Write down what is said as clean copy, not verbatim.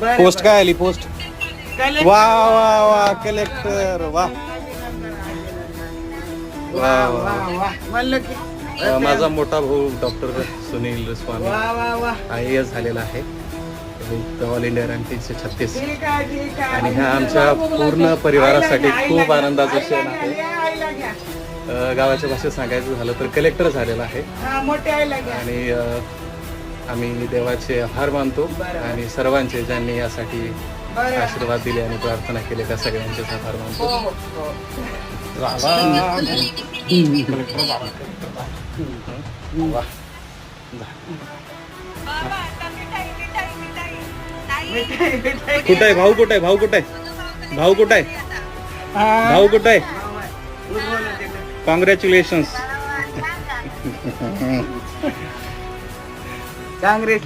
Post काय आली post? वा वा वा कलेक्टर वा वा वा. माझा मोठा भाऊ डॉक्टर सुनील स्वामी IAS झालेला आहे, ऑल इंडिया रँक 336. आणि ह्या आमच्या पूर्ण परिवारासाठी खूप आनंदाचा क्षण आहे. गावाच्या भाषेत सांगायचं झालं तर कलेक्टर झालेला आहे. आणि आम्ही देवाचे आभार मानतो आणि सर्वांचे ज्यांनी यासाठी आशीर्वाद दिले आणि प्रार्थना केली त्या सगळ्यांचेच आभार मानतो. कुठे आहे भाऊ? कुठे आहे भाऊ? कुठे आहे भाऊ? कुठे आहे भाऊ? कुठे आहे? कॉंग्रॅच्युलेशन्स. काँग्रेस